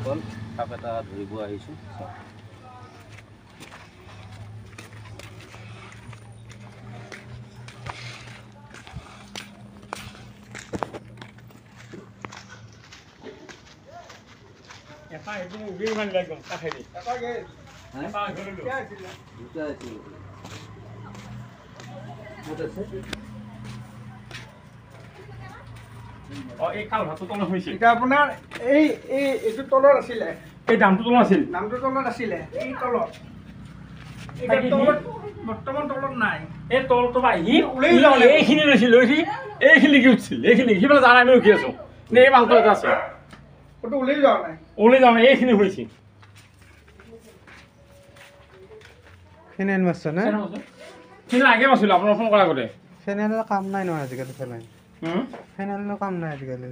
বন্ধুসকল সাপ এটা ধৰিব আহিছোঁ। আপোনাৰ এইটো তলত আছিলে, এই দামটো তলত আছিল, নামটো তলত আছিলে, এই তলত বৰ্তমান তলত নাই। এই তলটো আহি এইখিনি লৈছিল, এইখিনি কি উঠিছিল, এইখিনি সিফালে জানা আমি ৰখি আছো, এই মালটো এটা আছে ক'তো ওলাই যোৱা নাই, ওলাই যাওঁ নাই, এইখিনি হৈছে ফেনাইল মাৰছে না? কিন্তু আগে মাৰিছিলোঁ আপোনাৰ ফোন কৰাৰ আগতে। ফেনাইলৰ কাম নাই নহয় আজিকালি, ফেনাইলৰ কাম নাই আজিকালি।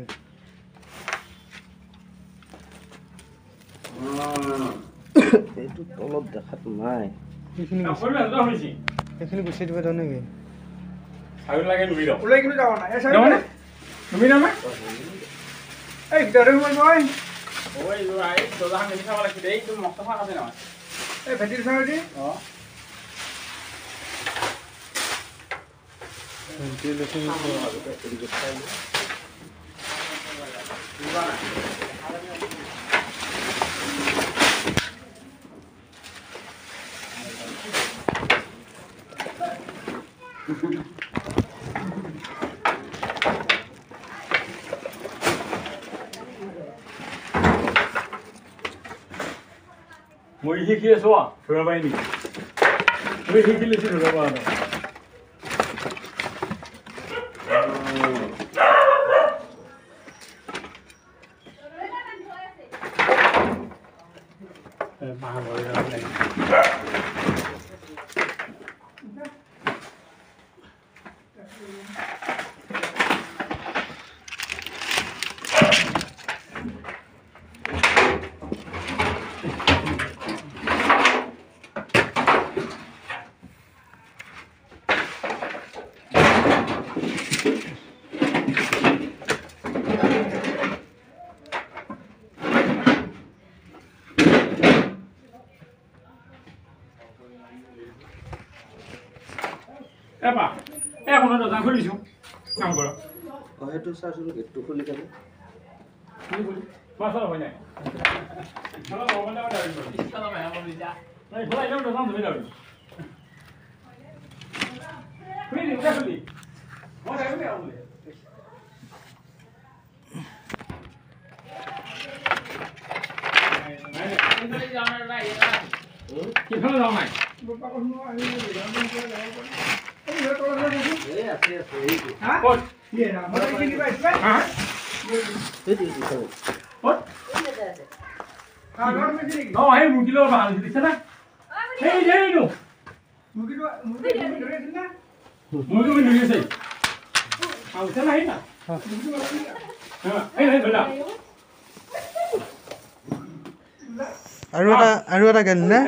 এইটো তলত দেখাত নাই, সেইখিনি গুচাই দিব দাও নেকি? ওলাই কিন্তু যাব নাই। এই ভিতৰতে সোমাই এই ভেটিৰ চাৰি মই শিকি আছো ধৰিব পাৰি নেকি? মই শিকি লৈছোঁ ধৰিব পৰা নাই। সেইটো চাচোন, গেটটো খুলি কেনে মুৰ্গীৰ ভাল দিছে না, মুৰ্গী ধৰি আছে আৰু এটা গেল নে?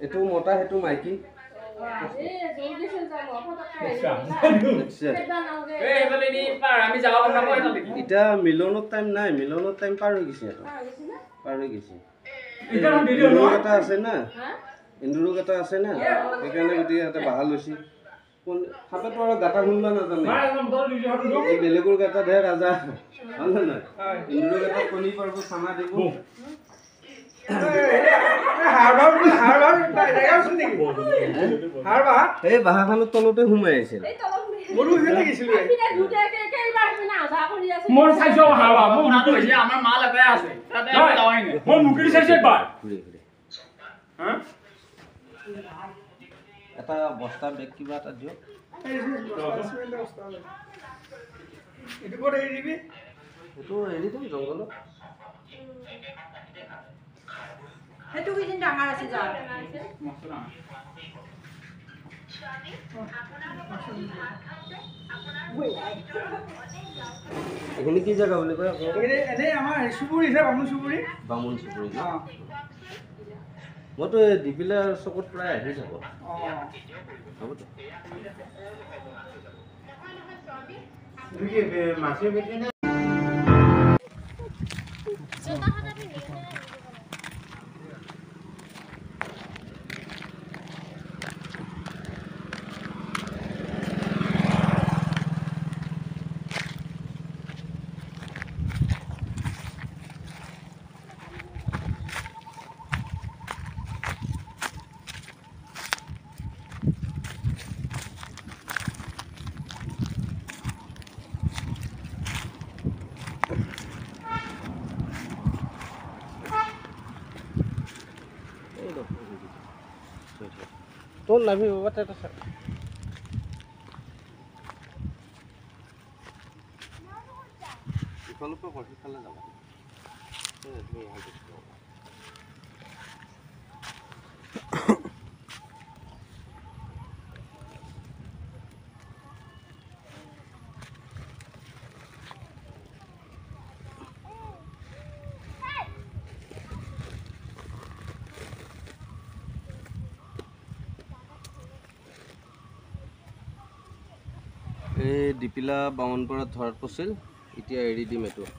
এইটো মতা, সেইটো মাইকী। এতিয়া মিলনত টাইম নাই, মিলনত টাইম পাৰ হৈ গৈছে, পাৰ হৈ গৈছে। ইন্দুৰোগ এটা আছে না, ইন্দুৰোগ এটা আছে না, সেইকাৰণে গতিকে ইয়াতে বাহা লৈছে। সাপেতো আৰু গাটা শুনিব নাজানে, এই বেলেগৰ গাটাতহে ৰাজা, হয় নে নহয়? ইন্দুৰোগ এটা কণী পাৰিব, চানা দিব। এই বাহাখনৰ তলতে সোমাই আছিল। এটা বস্তা বেগ কিবা এটা দিয়ক। এইটো এৰি দিম জংঘলত। সেইটো কিদিন ডাঙৰ আছে যা এইখিনি কি জেগা বুলি কয় আকৌ এনেই আমাৰ চুবুৰী আছে বামুণ চুবুৰী বামুণ চুবুৰী ন? অঁ মইতো এই দীপিলাৰ চকুত প্ৰায় আহি থাকোঁ অঁ হ'বতো তোৰ নাভি বাবা তাতে থাক ইফালৰ পৰা সিফালে যাবা এই দীপিলা বামুণপাৰাত ধৰাত পৰিছিল এতিয়া এৰি দিম এইটো